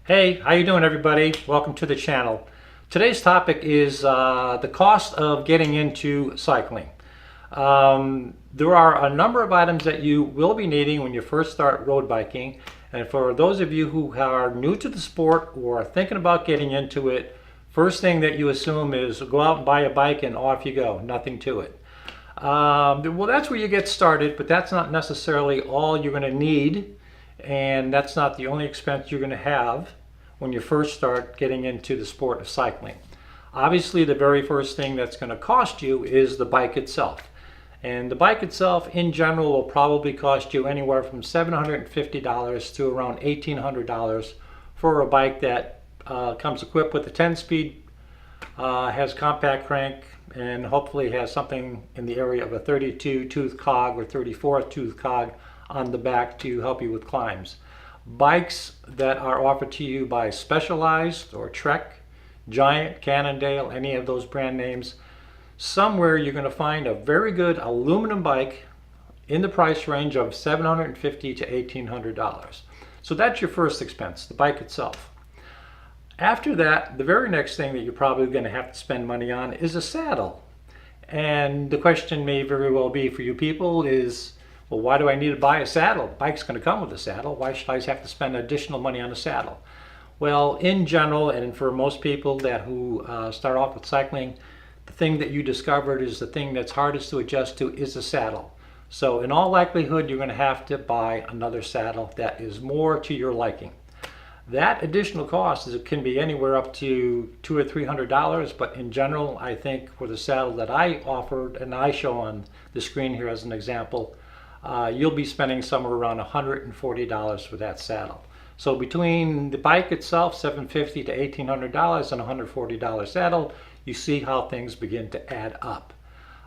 Hey, how you doing everybody? Welcome to the channel. Today's topic is the cost of getting into cycling. There are a number of items that you will be needing when you first start road biking. And for those of you who are new to the sport or are thinking about getting into it, first thing that you assume is go out and buy a bike and off you go, nothing to it. Well, that's where you get started, but that's not necessarily all you're going to need. And that's not the only expense you're going to have when you first start getting into the sport of cycling. Obviously, the very first thing that's going to cost you is the bike itself. And the bike itself in general will probably cost you anywhere from $750 to around $1,800 for a bike that comes equipped with a 10-speed, has compact crank, and hopefully has something in the area of a 32 tooth cog or 34 tooth cog on the back to help you with climbs. Bikes that are offered to you by Specialized or Trek, Giant, Cannondale, any of those brand names, somewhere you're going to find a very good aluminum bike in the price range of $750 to $1,800. So that's your first expense, the bike itself. After that, the very next thing that you're probably going to have to spend money on is a saddle. And the question may very well be for you people is, well, why do I need to buy a saddle? The bike's going to come with a saddle. Why should I have to spend additional money on a saddle? Well, in general, and for most people who start off with cycling, the thing that you discovered is the thing that's hardest to adjust to is the saddle. So in all likelihood, you're going to have to buy another saddle that is more to your liking. That additional cost can be anywhere up to $200 or $300, but in general, I think for the saddle that I offered and I show on the screen here as an example, you'll be spending somewhere around $140 for that saddle. So between the bike itself, $750 to $1,800, and $140 saddle, you see how things begin to add up.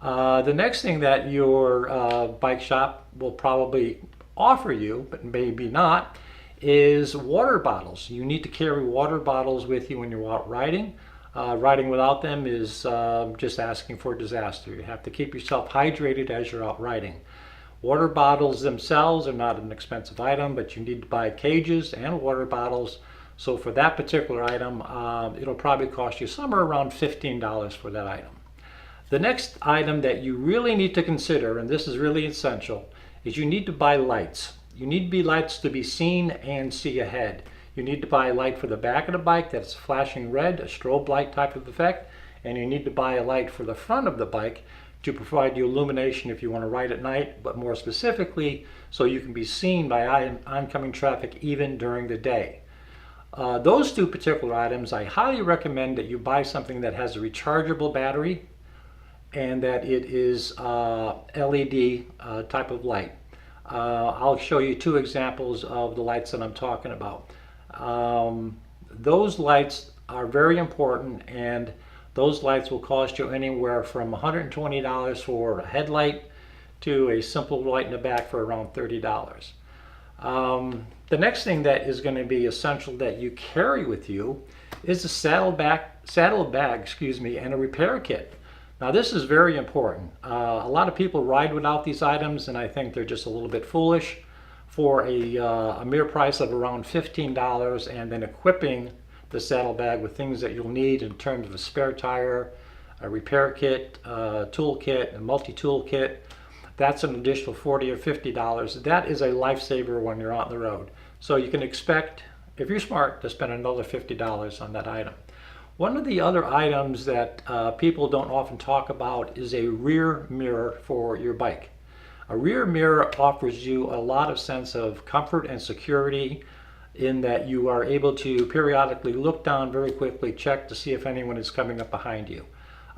The next thing that your bike shop will probably offer you, but maybe not, is water bottles. You need to carry water bottles with you when you're out riding. Riding without them is just asking for disaster. You have to keep yourself hydrated as you're out riding. Water bottles themselves are not an expensive item, but you need to buy cages and water bottles. So for that particular item, it'll probably cost you somewhere around $15 for that item. The next item that you really need to consider, and this is really essential, is you need to buy lights. You need lights to be seen and see ahead. You need to buy a light for the back of the bike that's flashing red, a strobe light type of effect, and you need to buy a light for the front of the bike to provide you illumination if you want to ride at night, but more specifically, so you can be seen by oncoming traffic even during the day. Those two particular items, I highly recommend that you buy something that has a rechargeable battery and that it is LED type of light. I'll show you two examples of the lights that I'm talking about. Those lights are very important, and those lights will cost you anywhere from $120 for a headlight to a simple light in the back for around $30. The next thing that is going to be essential that you carry with you is a saddle bag, and a repair kit. Now this is very important. A lot of people ride without these items, and I think they're just a little bit foolish. For a mere price of around $15, and then equipping the saddlebag with things that you'll need in terms of a spare tire, a repair kit, a tool kit, a multi-tool kit, that's an additional $40 or $50. That is a lifesaver when you're on the road. So you can expect, if you're smart, to spend another $50 on that item. One of the other items that people don't often talk about is a rear mirror for your bike. A rear mirror offers you a lot of sense of comfort and security in that you are able to periodically look down very quickly, check to see if anyone is coming up behind you.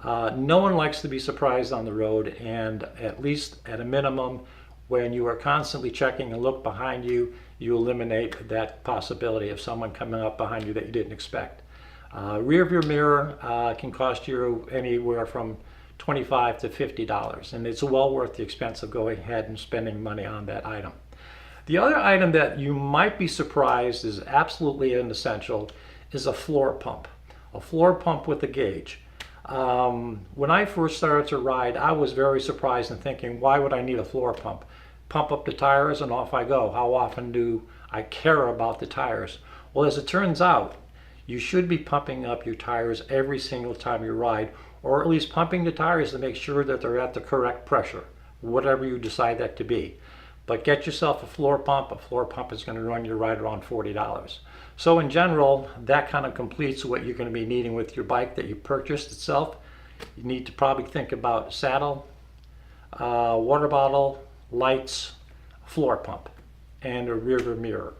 No one likes to be surprised on the road, and at least at a minimum, when you are constantly checking and look behind you, you eliminate that possibility of someone coming up behind you that you didn't expect. Rear view mirror can cost you anywhere from $25 to $50, and it's well worth the expense of going ahead and spending money on that item. The other item that you might be surprised is absolutely an essential is a floor pump with a gauge. When I first started to ride, I was very surprised and thinking, why would I need a floor pump? Pump up the tires and off I go. How often do I care about the tires? Well, as it turns out, you should be pumping up your tires every single time you ride, or at least pumping the tires to make sure that they're at the correct pressure, whatever you decide that to be. But get yourself a floor pump. A floor pump is going to run your ride around $40. So in general, that kind of completes what you're going to be needing with your bike that you purchased itself. You need to probably think about saddle, water bottle, lights, floor pump, and a rear view mirror.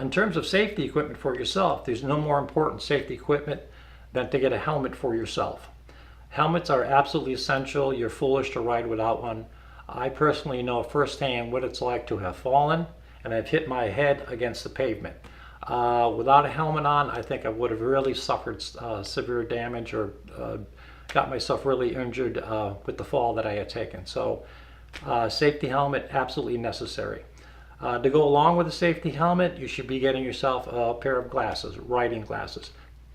In terms of safety equipment for yourself, there's no more important safety equipment than to get a helmet for yourself. Helmets are absolutely essential. You're foolish to ride without one. I personally know firsthand what it's like to have fallen, and I've hit my head against the pavement. Without a helmet on, I think I would have really suffered severe damage or got myself really injured with the fall that I had taken. So safety helmet, absolutely necessary. To go along with the safety helmet, you should be getting yourself a pair of glasses, riding glasses.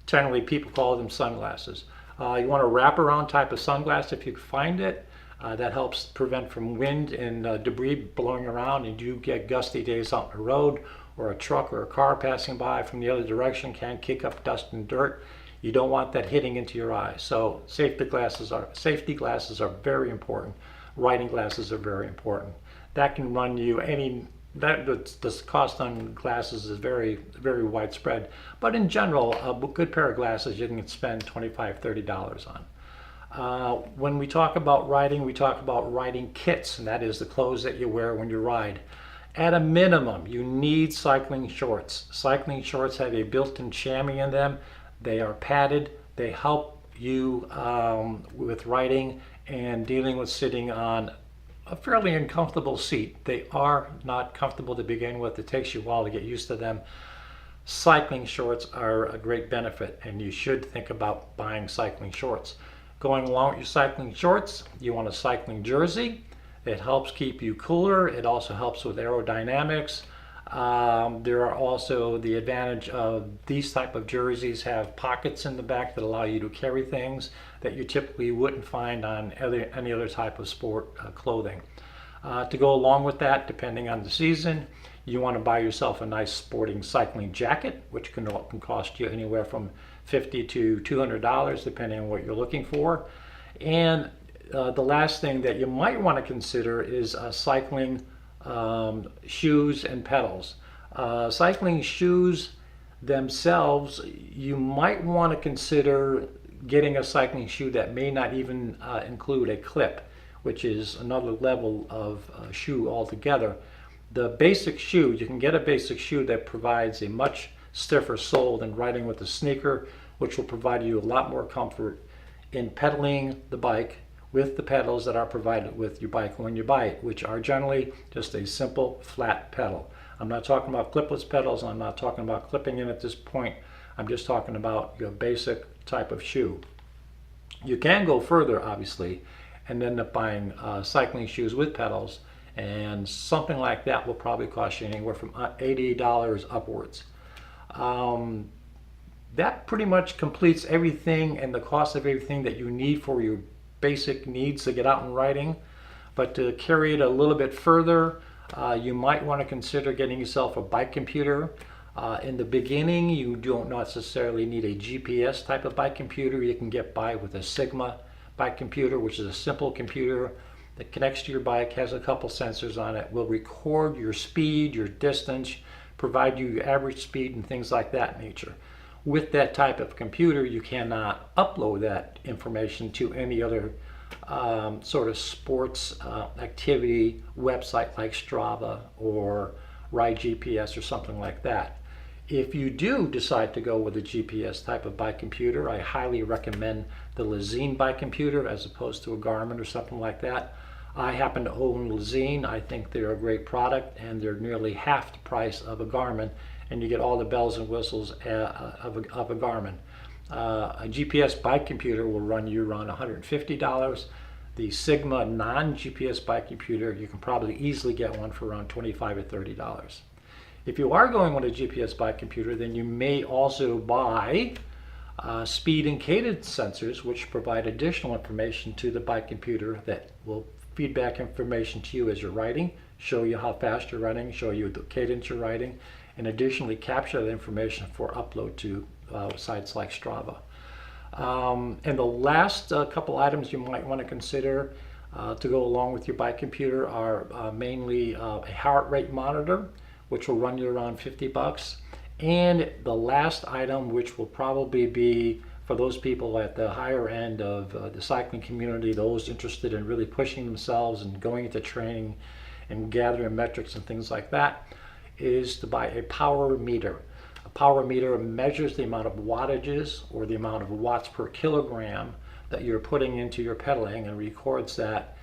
Generally, people call them sunglasses. You want a wraparound type of sunglass if you can find it. That helps prevent from wind and debris blowing around, and you get gusty days out on the road, or a truck or a car passing by from the other direction can kick up dust and dirt. You don't want that hitting into your eyes. So safety glasses are very important. Riding glasses are very important. That can run you the cost on glasses is very, very widespread. But in general, a good pair of glasses you can spend $25, $30 on. When we talk about riding, we talk about riding kits, and that is the clothes that you wear when you ride. At a minimum, you need cycling shorts. Cycling shorts have a built-in chamois in them. They are padded. They help you with riding and dealing with sitting on a fairly uncomfortable seat. They are not comfortable to begin with. It takes you a while to get used to them. Cycling shorts are a great benefit, and you should think about buying cycling shorts. Going along with your cycling shorts, you want a cycling jersey. It helps keep you cooler. It also helps with aerodynamics. There are also the advantage of these type of jerseys have pockets in the back that allow you to carry things that you typically wouldn't find on any other type of sport clothing. To go along with that, depending on the season, you want to buy yourself a nice sporting cycling jacket, which can cost you anywhere from $50 to $200 depending on what you're looking for. And the last thing that you might want to consider is cycling shoes and pedals. Cycling shoes themselves, you might want to consider getting a cycling shoe that may not even include a clip, which is another level of shoe altogether. The basic shoe, you can get a basic shoe that provides a much stiffer sole than riding with a sneaker, which will provide you a lot more comfort in pedaling the bike with the pedals that are provided with your bike when you buy it, which are generally just a simple flat pedal. I'm not talking about clipless pedals. I'm not talking about clipping in at this point. I'm just talking about your basic type of shoe. You can go further, obviously, and end up buying cycling shoes with pedals, and something like that will probably cost you anywhere from $80 upwards. That pretty much completes everything and the cost of everything that you need for your basic needs to get out and riding. But to carry it a little bit further, you might want to consider getting yourself a bike computer. In the beginning, you don't necessarily need a GPS type of bike computer. You can get by with a Sigma bike computer, which is a simple computer that connects to your bike, has a couple sensors on it, will record your speed, your distance, provide you your average speed and things like that nature. With that type of computer, you cannot upload that information to any other sort of sports activity website like Strava or Ride GPS or something like that. If you do decide to go with a GPS type of bike computer, I highly recommend the Lezine bike computer as opposed to a Garmin or something like that. I happen to own Lezine. I think they're a great product, and they're nearly half the price of a Garmin, and you get all the bells and whistles of a Garmin. A GPS bike computer will run you around $150. The Sigma non-GPS bike computer, you can probably easily get one for around $25 or $30. If you are going with a GPS bike computer, then you may also buy speed and cadence sensors, which provide additional information to the bike computer that will feed back information to you as you're riding, show you how fast you're riding, show you the cadence you're riding, and additionally capture that information for upload to sites like Strava. And the last couple items you might want to consider to go along with your bike computer are mainly a heart rate monitor, which will run you around $50. And the last item, which will probably be for those people at the higher end of the cycling community, those interested in really pushing themselves and going into training and gathering metrics and things like that, is to buy a power meter. A power meter measures the amount of wattages or the amount of watts per kilogram that you're putting into your pedaling and records that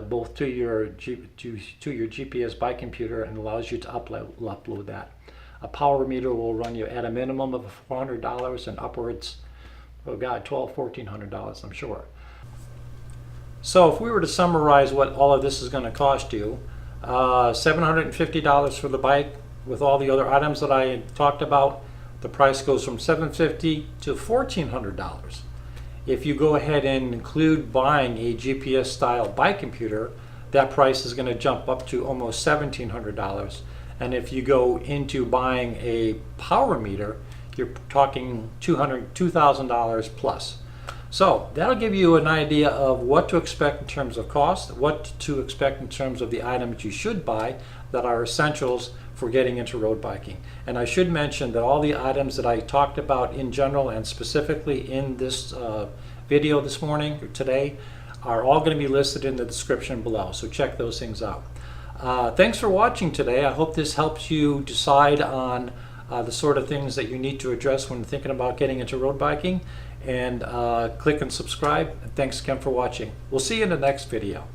both to your GPS bike computer and allows you to upload that. A power meter will run you at a minimum of $400 and upwards, oh God, $1,200, $1,400, I'm sure. So if we were to summarize what all of this is going to cost you, $750 for the bike with all the other items that I talked about. The price goes from $750 to $1,400. If you go ahead and include buying a GPS style bike computer, that price is going to jump up to almost $1,700. And if you go into buying a power meter, you're talking $2,000 plus. So that'll give you an idea of what to expect in terms of cost, what to expect in terms of the items you should buy that are essentials for getting into road biking. And I should mention that all the items that I talked about in general and specifically in this video this morning or today are all going to be listed in the description below, so check those things out. Thanks for watching today. I hope this helps you decide on the sort of things that you need to address when thinking about getting into road biking. And click and subscribe. Thanks again for watching. We'll see you in the next video.